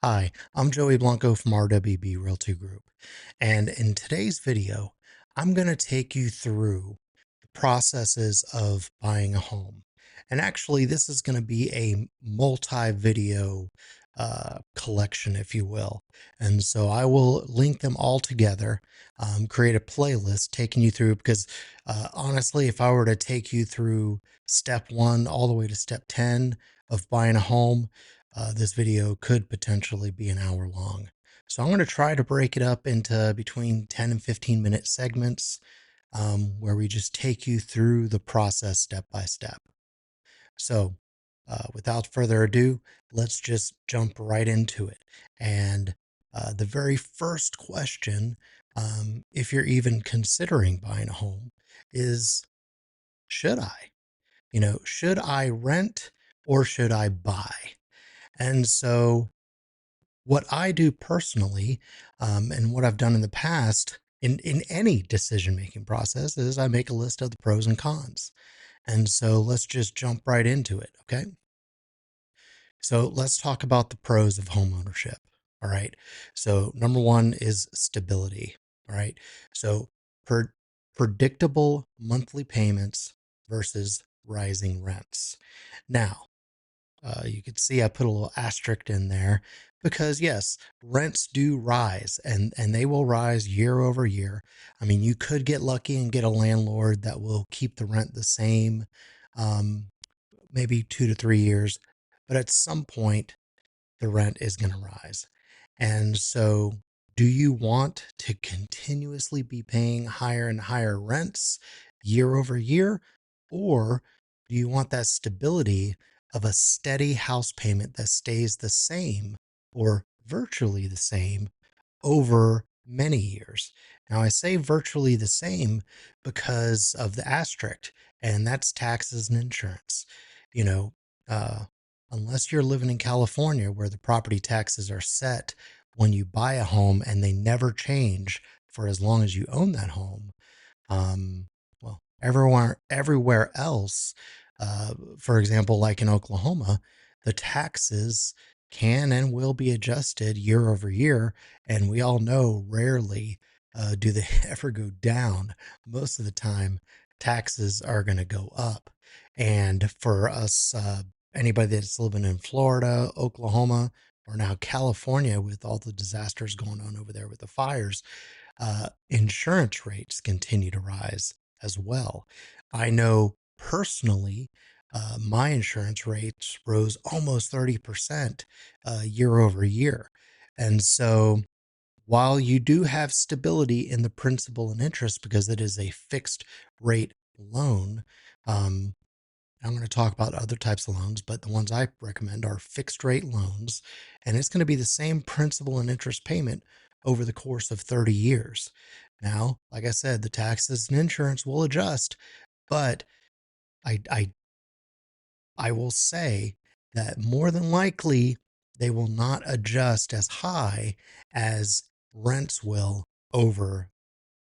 Hi, I'm Joey Blanco from RWB Realty Group, and in today's video, I'm going to take you through the processes of buying a home. And actually, this is going to be a multi-video collection, if you will. And so I will link them all together, create a playlist taking you through, because honestly, if I were to take you through step one all the way to step 10 of buying a home, this video could potentially be an hour long. So I'm going to try to break it up into between 10 and 15-minute segments where we just take you through the process step by step. So without further ado, let's just jump right into it. And the very first question, if you're even considering buying a home, is should I? Should I rent or should I buy? And so what I do personally, and what I've done in the past in any decision making process is I make a list of the pros and cons. And so let's just jump right into it. Okay. So let's talk about the pros of home ownership. All right. So number one is stability. All right. So per- predictable monthly payments versus rising rents. Now, you can see I put a little asterisk in there because yes, rents do rise and they will rise year over year. I mean, you could get lucky and get a landlord that will keep the rent the same, um, maybe 2 to 3 years, but at some point the rent is going to rise. And so, do you want to continuously be paying higher and higher rents year over year? Or do you want that stability of a steady house payment that stays the same or virtually the same over many years? Now, I say virtually the same because of the asterisk, and that's taxes and insurance. You know, uh, unless you're living in California where the property taxes are set when you buy a home and they never change for as long as you own that home. Um, well, everywhere else, for example, like in Oklahoma, the taxes can and will be adjusted year over year, and we all know rarely do they ever go down. Most of the time, taxes are going to go up. And for us, anybody that's living in Florida, Oklahoma, or now California, with all the disasters going on over there with the fires, insurance rates continue to rise as well. I know personally, my insurance rates rose almost 30% year over year. And so while you do have stability in the principal and interest because it is a fixed rate loan, um, I'm going to talk about other types of loans, but the ones I recommend are fixed rate loans, and it's going to be the same principal and interest payment over the course of 30 years. Now, like I said, the taxes and insurance will adjust, but I, I, I will say that more than likely they will not adjust as high as rents will over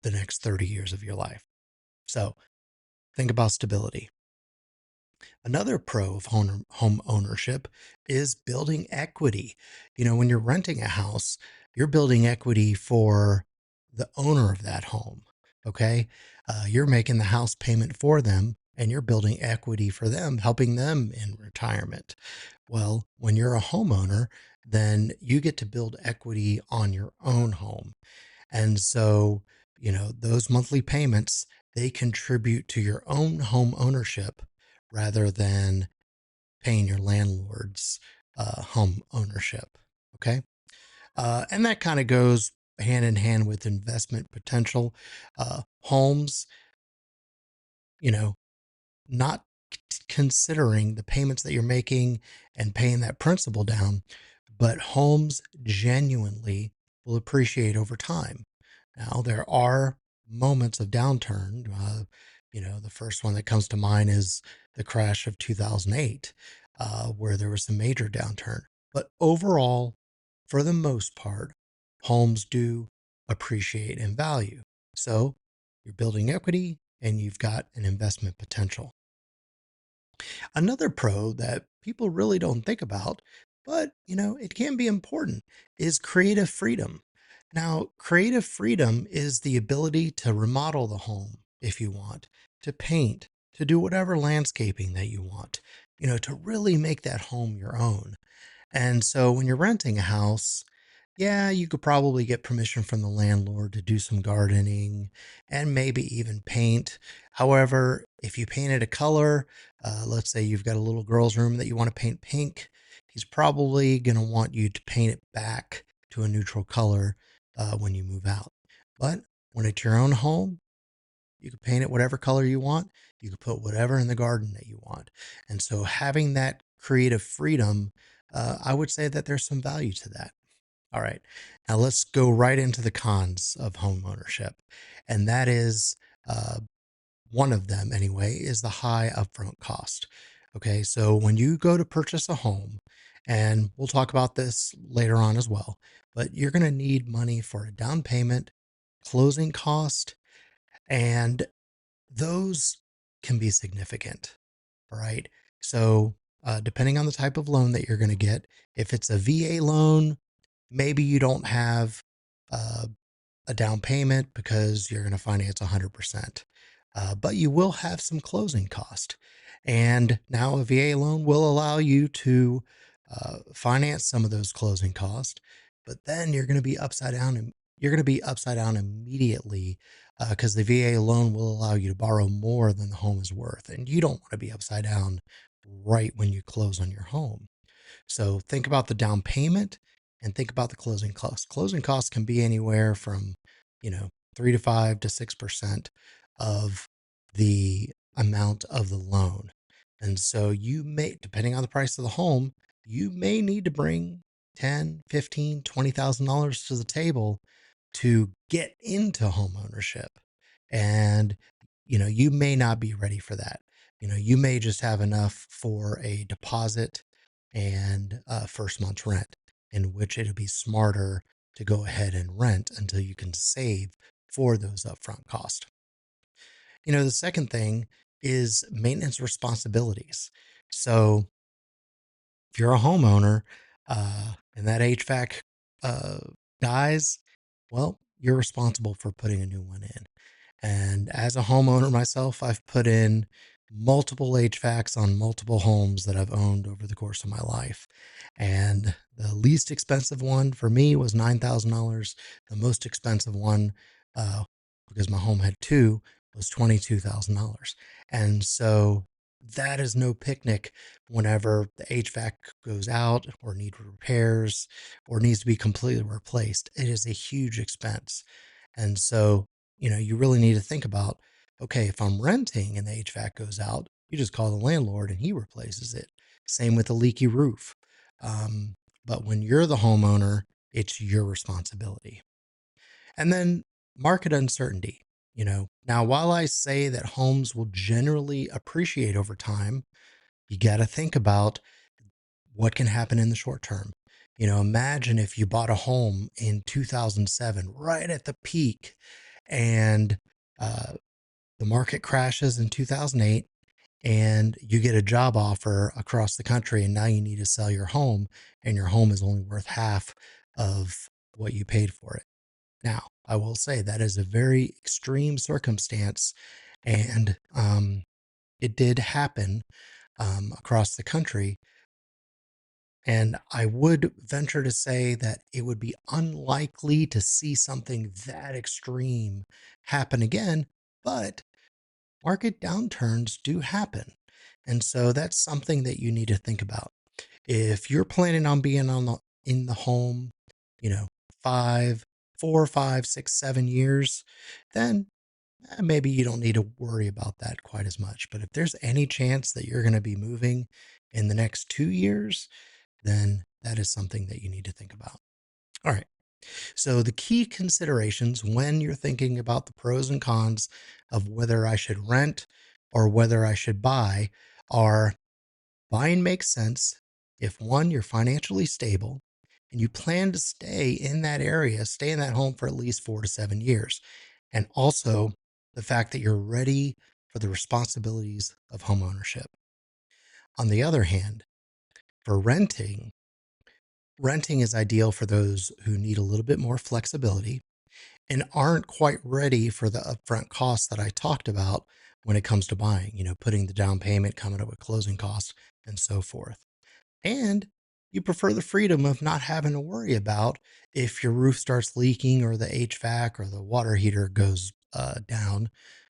the next 30 years of your life. So think about stability. Another pro of home ownership is building equity. When you're renting a house, you're building equity for the owner of that home. Okay. You're making the house payment for them and you're building equity for them, helping them in retirement. Well, when you're a homeowner, then you get to build equity on your own home. And so, those monthly payments, they contribute to your own home ownership rather than paying your landlord's home ownership. Okay. And that kind of goes hand in hand with investment potential. Homes, you know, not considering the payments that you're making and paying that principal down, but homes genuinely will appreciate over time. Now, there are moments of downturn. The first one that comes to mind is the crash of 2008, where there was a major downturn. But overall, for the most part, homes do appreciate in value. So you're building equity and you've got an investment potential. Another pro that people really don't think about but it can be important, is creative freedom. Now, creative freedom is the ability to remodel the home if you want, to paint, to do whatever landscaping that you want, to really make that home your own. And so when you're renting a house, yeah, you could probably get permission from the landlord to do some gardening and maybe even paint. However, if you painted a color, let's say you've got a little girl's room that you want to paint pink, he's probably going to want you to paint it back to a neutral color when you move out. But when it's your own home, you could paint it whatever color you want. You could put whatever in the garden that you want. And so having that creative freedom, I would say that there's some value to that. All right. Now let's go right into the cons of home ownership. And that is one of them anyway, is the high upfront cost. Okay. So when you go to purchase a home, and we'll talk about this later on as well, but you're going to need money for a down payment, closing cost, and those can be significant. All right. So, depending on the type of loan that you're going to get, if it's a VA loan, maybe you don't have uh, a down payment because you're going to finance 100%. But you will have some closing cost. And now a VA loan will allow you to finance some of those closing costs, but then you're going to be upside down and you're going to be upside down immediately because the VA loan will allow you to borrow more than the home is worth. And you don't want to be upside down right when you close on your home. So think about the down payment and think about the closing costs. Closing costs can be anywhere from, 3 to 5 to 6% of the amount of the loan. And so you may, depending on the price of the home, you may need to bring 10, 15, $20,000 to the table to get into home ownership. And, you may not be ready for that. You may just have enough for a deposit and first month's rent, in which it'll be smarter to go ahead and rent until you can save for those upfront costs. The second thing is maintenance responsibilities. So if you're a homeowner and that HVAC uh, dies, well, you're responsible for putting a new one in. And as a homeowner myself, I've put in multiple HVACs on multiple homes that I've owned over the course of my life. And the least expensive one for me was $9,000. The most expensive one, because my home had two, was $22,000. And so that is no picnic whenever the HVAC goes out or need repairs or needs to be completely replaced. It is a huge expense. And so you really need to think about, okay, if I'm renting and the HVAC goes out, you just call the landlord and he replaces it. Same with a leaky roof. Um, but when you're the homeowner, it's your responsibility. And then market uncertainty. Now while I say that homes will generally appreciate over time, you got to think about what can happen in the short term. Imagine if you bought a home in 2007, right at the peak, and uh, the market crashes in 2008 and you get a job offer across the country and now you need to sell your home and your home is only worth half of what you paid for it. Now, I will say that is a very extreme circumstance and it did happen across the country. And I would venture to say that it would be unlikely to see something that extreme happen again, but market downturns do happen. And so that's something that you need to think about. If you're planning on being in the home, you know, 4, 5, 6, 7 years, then maybe you don't need to worry about that quite as much. But if there's any chance that you're going to be moving in the next 2 years, then that is something that you need to think about. All right. So, the key considerations when you're thinking about the pros and cons of whether I should rent or whether I should buy are: buying makes sense if one, you're financially stable and you plan to stay in that area, stay in that home for at least 4 to 7 years. And also the fact that you're ready for the responsibilities of home ownership. On the other hand, for renting, renting is ideal for those who need a little bit more flexibility and aren't quite ready for the upfront costs that I talked about when it comes to buying, putting the down payment, coming up with closing costs, and so forth. And you prefer the freedom of not having to worry about if your roof starts leaking or the HVAC or the water heater goes down.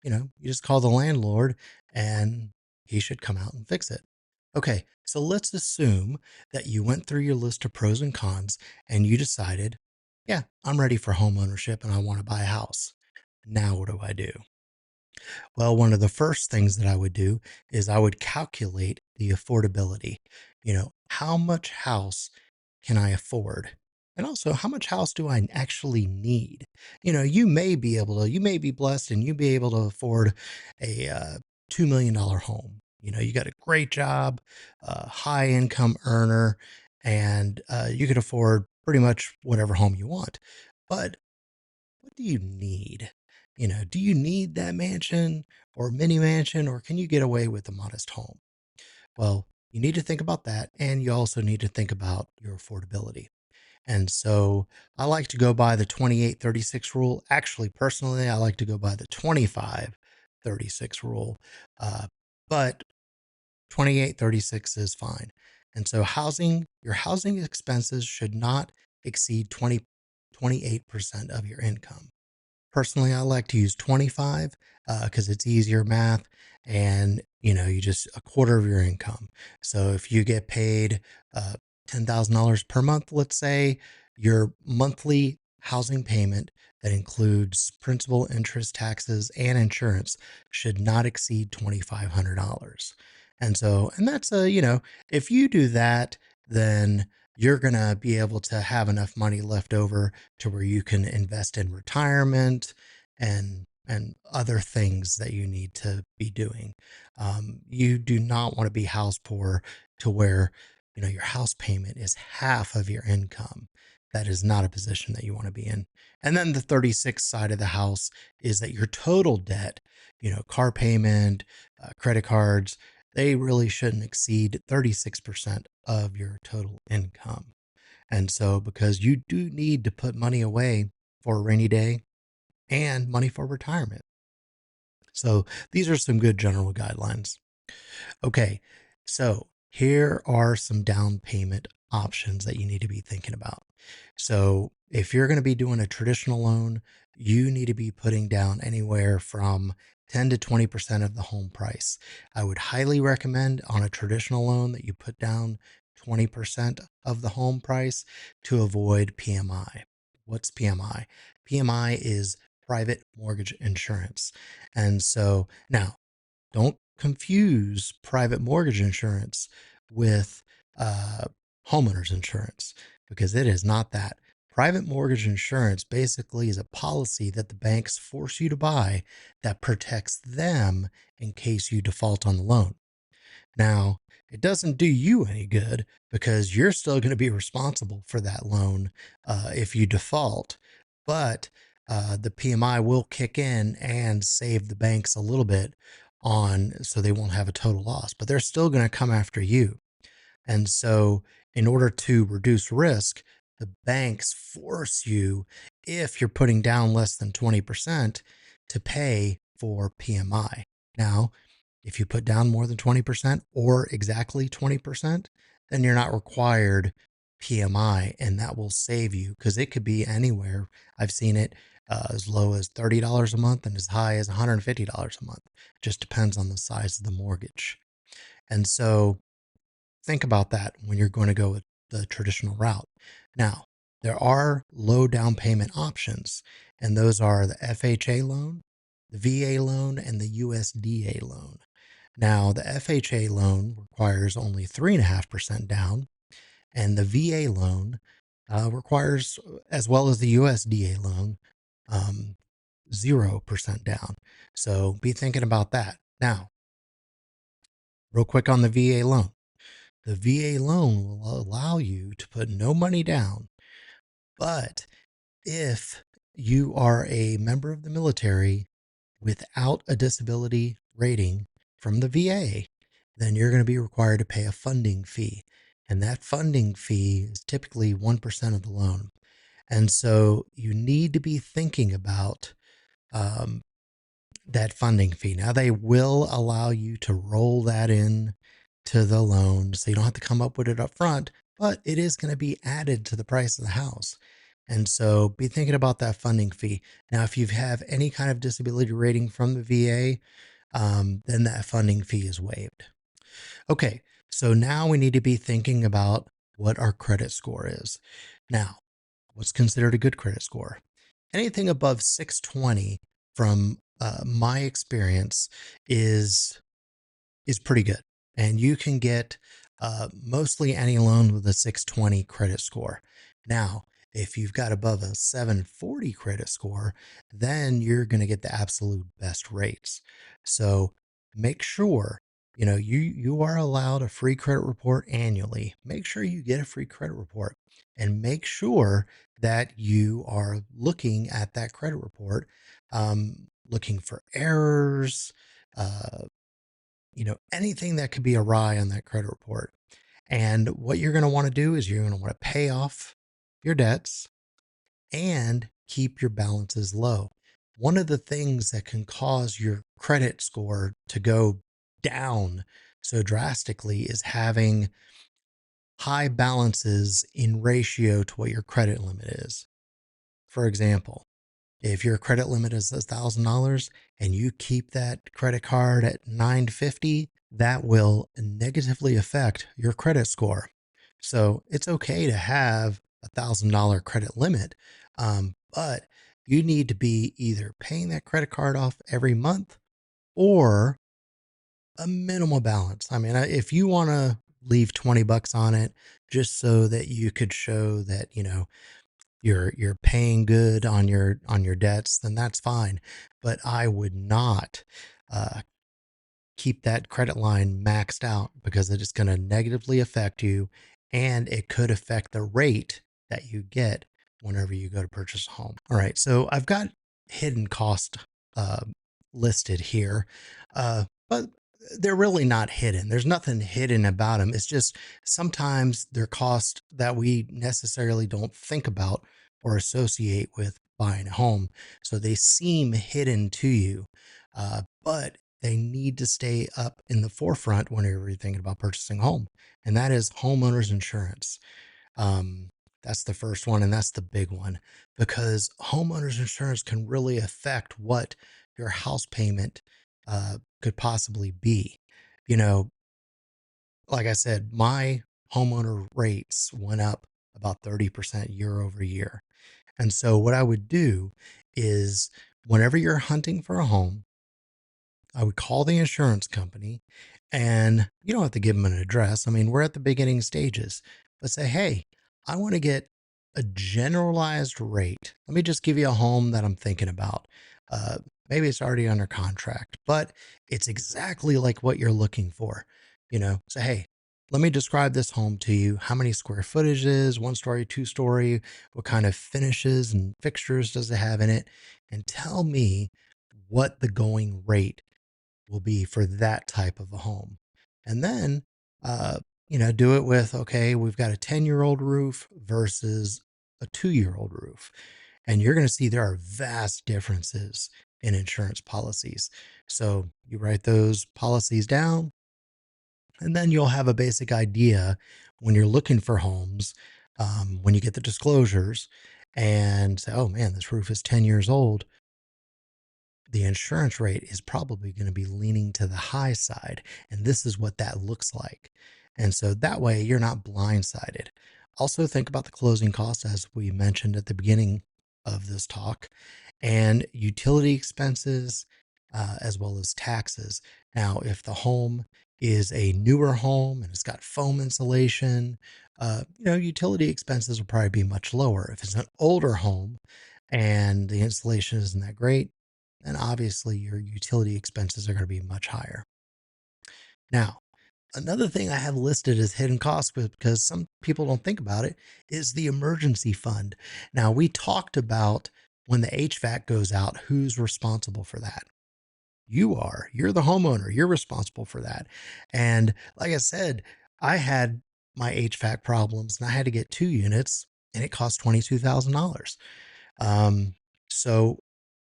You just call the landlord and he should come out and fix it. Okay, so let's assume that you went through your list of pros and cons and you decided, yeah, I'm ready for home ownership and I want to buy a house. Now, what do I do? Well, one of the first things that I would do is I would calculate the affordability. How much house can I afford? And also, how much house do I actually need? You may be blessed and you be able to afford a $2 million home. You got a great job, high income earner, and you could afford pretty much whatever home you want. But what do you need? Do you need that mansion or mini mansion, or can you get away with a modest home? Well, you need to think about that. And you also need to think about your affordability. And so I like to go by the 28-36 rule. Actually, personally, I like to go by the 25-36 rule. Uh, but 28-36 is fine. And so your housing expenses should not exceed 28% of your income. Personally, I like to use 25 because it's easier math and you just a quarter of your income. So if you get paid $10,000 per month, let's say, your monthly housing payment that includes principal, interest, taxes, and insurance should not exceed $2,500. And that's if you do that, then you're going to be able to have enough money left over to where you can invest in retirement and other things that you need to be doing. You do not want to be house poor to where your house payment is half of your income. That is not a position that you want to be in. And then the 36 side of the house is that your total debt, car payment, credit cards, they really shouldn't exceed 36% of your total income. And so, because you do need to put money away for a rainy day and money for retirement. So, these are some good general guidelines. Okay, so here are some down payment options that you need to be thinking about. So, if you're going to be doing a traditional loan, you need to be putting down anywhere from 10 to 20% of the home price. I would highly recommend on a traditional loan that you put down 20% of the home price to avoid PMI. What's PMI? PMI is private mortgage insurance. And so now, don't confuse private mortgage insurance with uh, homeowners insurance because it is not that. Private mortgage insurance basically is a policy that the banks force you to buy that protects them in case you default on the loan. Now, it doesn't do you any good because you're still going to be responsible for that loan if you default, but the PMI will kick in and save the banks a little bit on so they won't have a total loss, but they're still going to come after you. And so, in order to reduce risk, the banks force you, if you're putting down less than 20%, to pay for PMI. Now, if you put down more than 20% or exactly 20%, then you're not required PMI, and that will save you because it could be anywhere. I've seen it as low as $30 a month and as high as $150 a month. Just depends on the size of the mortgage. And so think about that when you're going to go with the traditional route. Now, there are low down payment options, and those are the FHA loan, the VA loan, and the USDA loan. Now, the FHA loan requires only 3.5% down, and the VA loan requires, as well as the USDA loan, um, 0% down. So be thinking about that. Now, real quick on the VA loan. The VA loan will allow you to put no money down, but if you are a member of the military without a disability rating from the VA, then you're going to be required to pay a funding fee. And that funding fee is typically 1% of the loan. And so you need to be thinking about um, that funding fee. Now, they will allow you to roll that in to the loan, so you don't have to come up with it up front, but it is going to be added to the price of the house. And so be thinking about that funding fee. Now, if you have any kind of disability rating from the VA, then that funding fee is waived. Okay, so now we need to be thinking about what our credit score is. Now, what's considered a good credit score? Anything above 620 from my experience is is pretty good. And you can get mostly any loan with a 620 credit score. Now, if you've got above a 740 credit score, then you're going to get the absolute best rates. So make sure, you are allowed a free credit report annually. Make sure you get a free credit report and make sure that you are looking at that credit report, looking for errors, uh, anything that could be awry on that credit report. And what you're going to want to do is you're going to want to pay off your debts and keep your balances low. One of the things that can cause your credit score to go down so drastically is having high balances in ratio to what your credit limit is. For example, if your credit limit is $1,000 and you keep that credit card at 950, that will negatively affect your credit score. So it's okay to have $1,000 credit limit, but you need to be either paying that credit card off every month or a minimal balance. I mean, if you want to leave 20 bucks on it just so that you could show that, you're paying good on your debts, then that's fine. But I would not uh, keep that credit line maxed out because it is going to negatively affect you, and it could affect the rate that you get whenever you go to purchase a home. All right, so I've got hidden cost uh, listed here, but they're really not hidden. There's nothing hidden about them. It's just sometimes they're costs that we necessarily don't think about or associate with buying a home. So they seem hidden to you, but they need to stay up in the forefront whenever you're thinking about purchasing a home. And that is homeowners insurance. Um, that's the first one, and that's the big one because homeowners insurance can really affect what your house payment could possibly be. You know, like I said, my homeowner rates went up about 30% year over year. And so, what I would do is whenever you're hunting for a home, I would call the insurance company, and you don't have to give them an address. I mean, we're at the beginning stages, but say, hey, I want to get a generalized rate. Let me just give you a home that I'm thinking about. Uh, Maybe it's already under contract, but it's exactly like what you're looking for. Say, hey, let me describe this home to you. How many square footage is 1 story, 2 story? What kind of finishes and fixtures does it have in it? And tell me what the going rate will be for that type of a home. And then, do it with, okay, we've got a 10-year-old roof versus a 2-year-old roof. And you're going to see there are vast differences in insurance policies. So you write those policies down, and then you'll have a basic idea when you're looking for homes, when you get the disclosures and say, oh man, this roof is 10 years old, the insurance rate is probably going to be leaning to the high side. And this is what that looks like. And so that way you're not blindsided. Also, think about the closing costs, as we mentioned at the beginning of this talk, and utility expenses, as well as taxes. Now, if the home is a newer home and it's got foam insulation, utility expenses will probably be much lower. If it's an older home and the insulation isn't that great, then obviously your utility expenses are going to be much higher. Now, another thing I have listed as hidden costs because some people don't think about it is the emergency fund. Now, we talked about when the HVAC goes out, who's responsible for that? You are. You're the homeowner. You're responsible for that. And like I said, I had my HVAC problems and I had to get 2 units and it cost $22,000. Um, so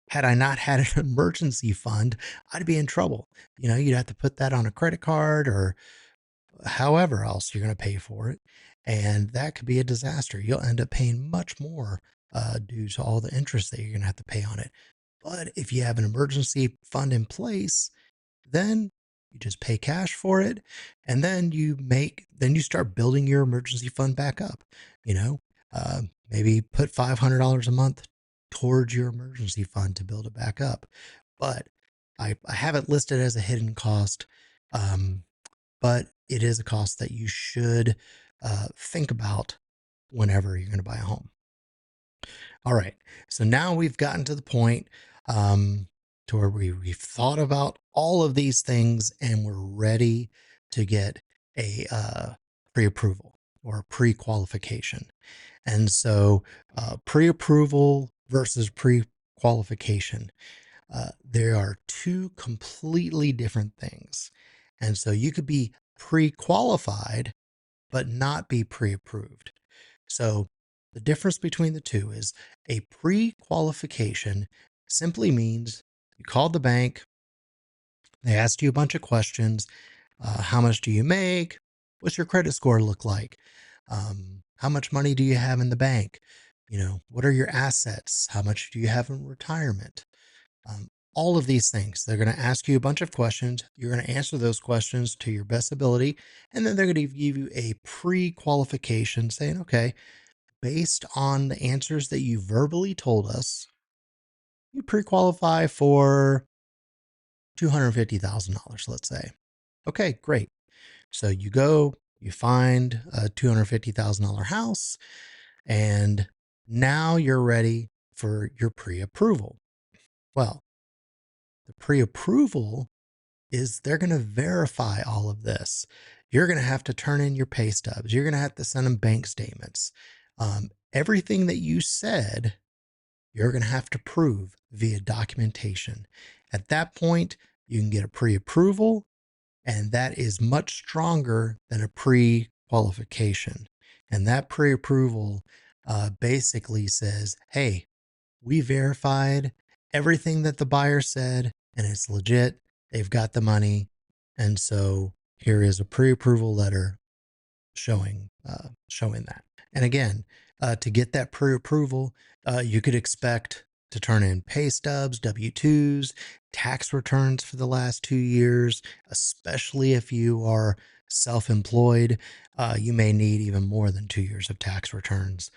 had I not had an emergency fund, I'd be in trouble. You'd have to put that on a credit card or however else you're going to pay for it. And that could be a disaster. You'll end up paying much more due to all the interest that you're going to have to pay on it. But if you have an emergency fund in place, then you just pay cash for it. And then you start building your emergency fund back up. You know, maybe put $500 a month towards your emergency fund to build it back up. But I have it listed as a hidden cost. Um, but it is a cost that you should think about whenever you're going to buy a home. All right. So now we've gotten to the point um, to where we've thought about all of these things and we're ready to get a pre-approval or pre-qualification. And so pre-approval versus pre-qualification, there are two completely different things. And so you could be pre-qualified, but not be pre-approved. So the difference between the two is a pre-qualification simply means you called the bank, they asked you a bunch of questions. How much do you make? What's your credit score look like? How much money do you have in the bank? What are your assets? How much do you have in retirement? Um, all of these things. They're going to ask you a bunch of questions. You're going to answer those questions to your best ability. And then they're going to give you a pre-qualification saying, okay, based on the answers that you verbally told us, you pre-qualify for $250,000, let's say. Okay, great. So you go, you find a $250,000 house, and now you're ready for your pre-approval. Well, the pre-approval is they're going to verify all of this. You're going to have to turn in your pay stubs. You're going to have to send them bank statements. Everything that you said, you're going to have to prove via documentation. At that point, you can get a pre-approval, and that is much stronger than a pre-qualification. And that pre-approval basically says, hey, we verified everything that the buyer said, and it's legit. They've got the money. And so here is a pre-approval letter showing that. And again, to get that pre-approval, you could expect to turn in pay stubs, W-2s, tax returns for the last 2 years, especially if you are self-employed. You may need even more than 2 years of tax returns.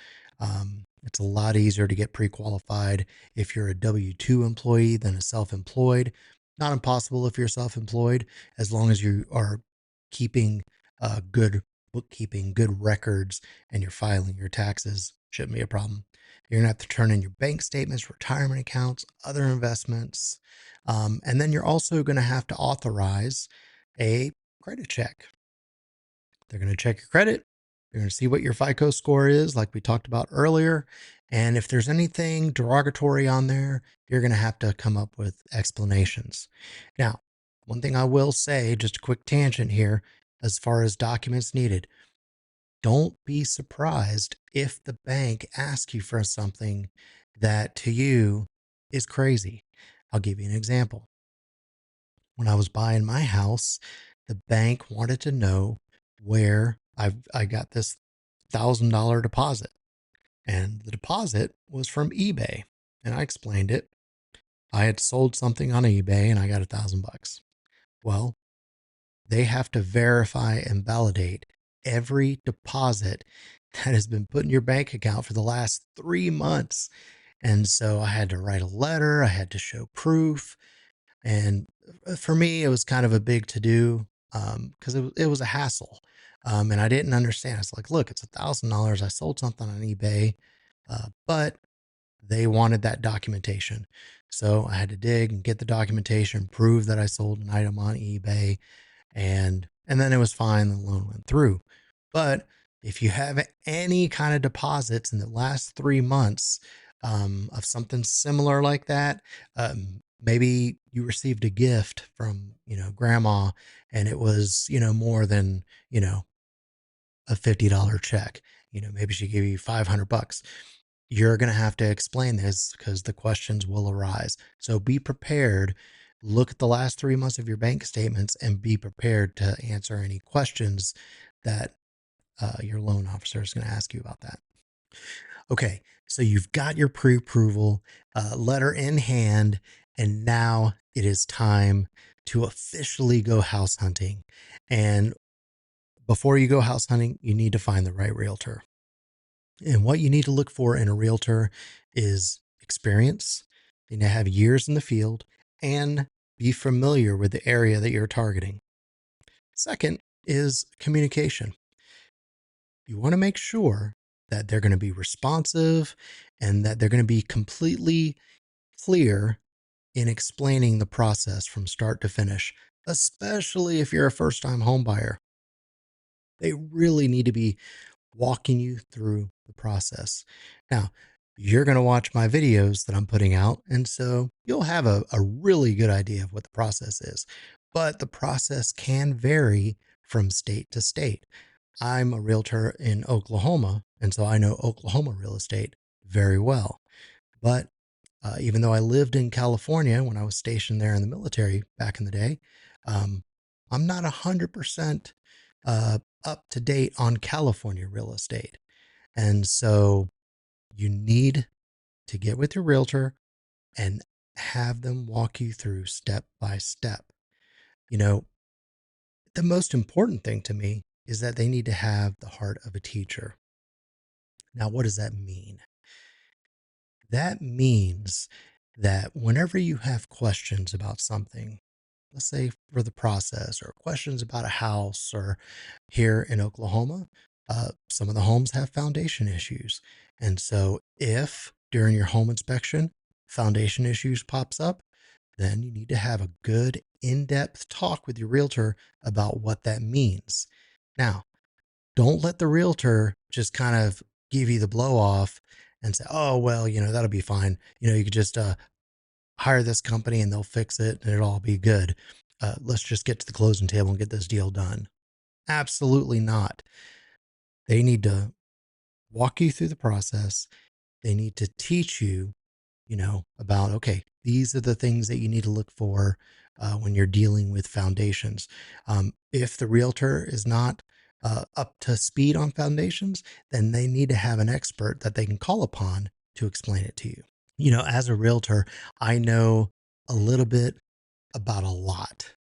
It's a lot easier to get pre-qualified if you're a W-2 employee than a self-employed. Not impossible if you're self-employed, as long as you are keeping good bookkeeping, good records, and you're filing your taxes. Shouldn't be a problem. You're going to have to turn in your bank statements, retirement accounts, other investments. And then you're also going to have to authorize a credit check. They're going to check your credit. They're going to see what your FICO score is, like we talked about earlier. And if there's anything derogatory on there, you're going to have to come up with explanations. Now, one thing I will say, just a quick tangent here, as far as documents needed, don't be surprised if the bank asks you for something that to you is crazy. I'll give you an example. When I was buying my house, the bank wanted to know where I got this $1,000 deposit. And the deposit was from eBay. And I explained it. I had sold something on eBay and I got $1,000. Well, they have to verify and validate every deposit that has been put in your bank account for the last 3 months. And so I had to write a letter, I had to show proof. And for me, it was kind of a big to do because it was a hassle. And I didn't understand. It's like, look, it's $1,000. I sold something on eBay, but they wanted that documentation. So I had to dig and get the documentation, prove that I sold an item on eBay, and then it was fine. The loan went through. But if you have any kind of deposits in the last 3 months of something similar like that, maybe you received a gift from grandma, and it was more than a $50 check. Maybe she gave you 500 bucks. You're going to have to explain this because the questions will arise. So be prepared. Look at the last 3 months of your bank statements and be prepared to answer any questions that your loan officer is going to ask you about that. Okay, so you've got your pre-approval letter in hand, and now it is time to officially go house hunting. And before you go house hunting, you need to find the right realtor. And what you need to look for in a realtor is experience. You need to have years in the field and be familiar with the area that you're targeting. Second is communication. You want to make sure that they're going to be responsive and that they're going to be completely clear in explaining the process from start to finish, especially if you're a first time home buyer. They really need to be walking you through the process. Now, you're going to watch my videos that I'm putting out, and so you'll have a really good idea of what the process is. But the process can vary from state to state. I'm a realtor in Oklahoma, and so I know Oklahoma real estate very well. But even though I lived in California when I was stationed there in the military back in the day, um, I'm not 100% up to date on California real estate. And so you need to get with your realtor and have them walk you through step by step. You know, the most important thing to me is that they need to have the heart of a teacher. Now, what does that mean? That means that whenever you have questions about something, let's say for the process or questions about a house, or here in Oklahoma, some of the homes have foundation issues. And so if during your home inspection, foundation issues pops up, then you need to have a good in-depth talk with your realtor about what that means. Now, don't let the realtor just kind of give you the blow off and say, oh, well, that'll be fine. You could just hire this company and they'll fix it and it'll all be good. Let's just get to the closing table and get this deal done. Absolutely not. They need to walk you through the process. They need to teach you, about, okay, these are the things that you need to look for when you're dealing with foundations. If the realtor is not up to speed on foundations, then they need to have an expert that they can call upon to explain it to you. As a realtor, I know a little bit about a lot.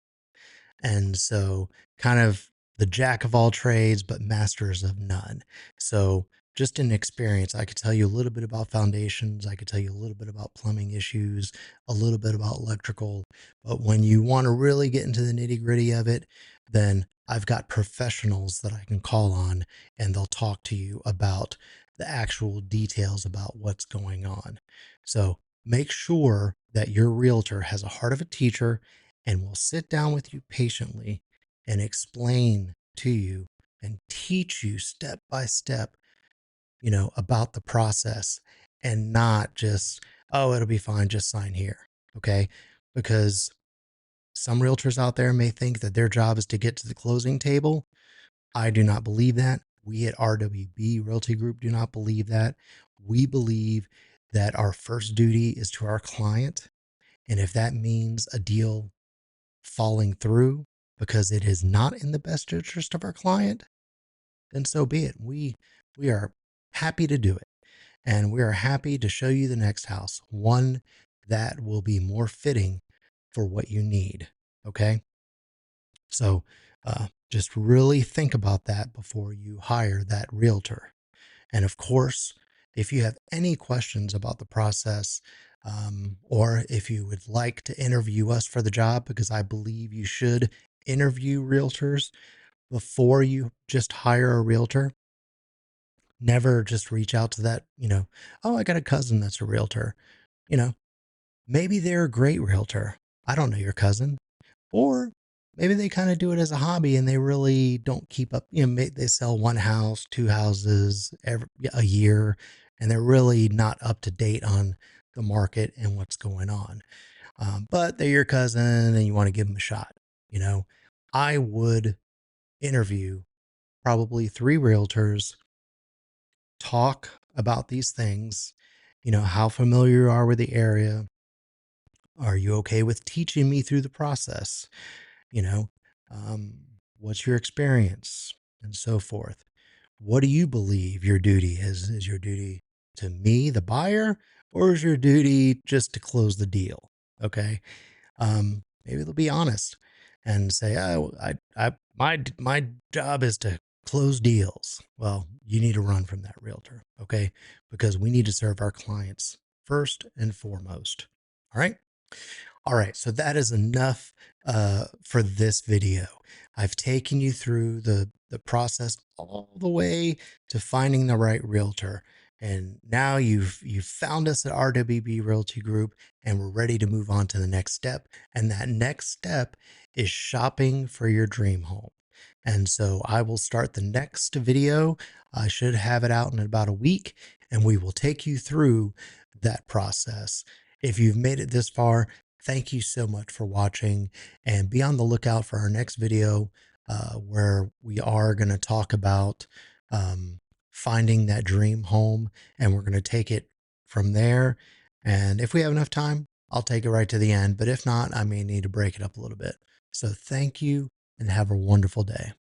And so, kind of the jack of all trades, but masters of none. So, just in experience, I could tell you a little bit about foundations. I could tell you a little bit about plumbing issues, a little bit about electrical. But when you want to really get into the nitty gritty of it, then I've got professionals that I can call on and they'll talk to you about the actual details about what's going on. So, make sure that your realtor has a heart of a teacher and will sit down with you patiently and explain to you and teach you step by step, about the process, and not just, oh, it'll be fine, just sign here. Okay. Because some realtors out there may think that their job is to get to the closing table. I do not believe that. We at RWB Realty Group do not believe that. We believe that our first duty is to our client. And if that means a deal falling through because it is not in the best interest of our client, then so be it. We are happy to do it. And we are happy to show you the next house, one that will be more fitting for what you need. Okay. So just really think about that before you hire that realtor. And of course, if you have any questions about the process, or if you would like to interview us for the job, because I believe you should interview realtors before you just hire a realtor. Never just reach out to that, oh, I got a cousin that's a realtor. You know, maybe they're a great realtor. I don't know your cousin. Or maybe they kind of do it as a hobby and they really don't keep up. They sell one house, two houses a year, and they're really not up to date on the market and what's going on. But they're your cousin and you want to give them a shot. You know, I would interview probably 3 realtors talk about these things. How familiar you are with the area. Are you okay with teaching me through the process? You know, um, what's your experience and so forth? What do you believe your duty is? Is your duty to me, the buyer, or is your duty just to close the deal? Okay. Maybe they'll be honest and say, "Oh, my job is to close deals." Well, you need to run from that realtor, okay? Because we need to serve our clients first and foremost. All right. All right, so that is enough for this video. I've taken you through the process all the way to finding the right realtor, and now you've found us at RWB Realty Group, and we're ready to move on to the next step. And that next step is shopping for your dream home. And so I will start the next video. I should have it out in about a week, and we will take you through that process. If you've made it this far, thank you so much for watching, and be on the lookout for our next video where we are going to talk about um, finding that dream home, and we're going to take it from there. And if we have enough time, I'll take it right to the end. But if not, I may need to break it up a little bit. So thank you and have a wonderful day.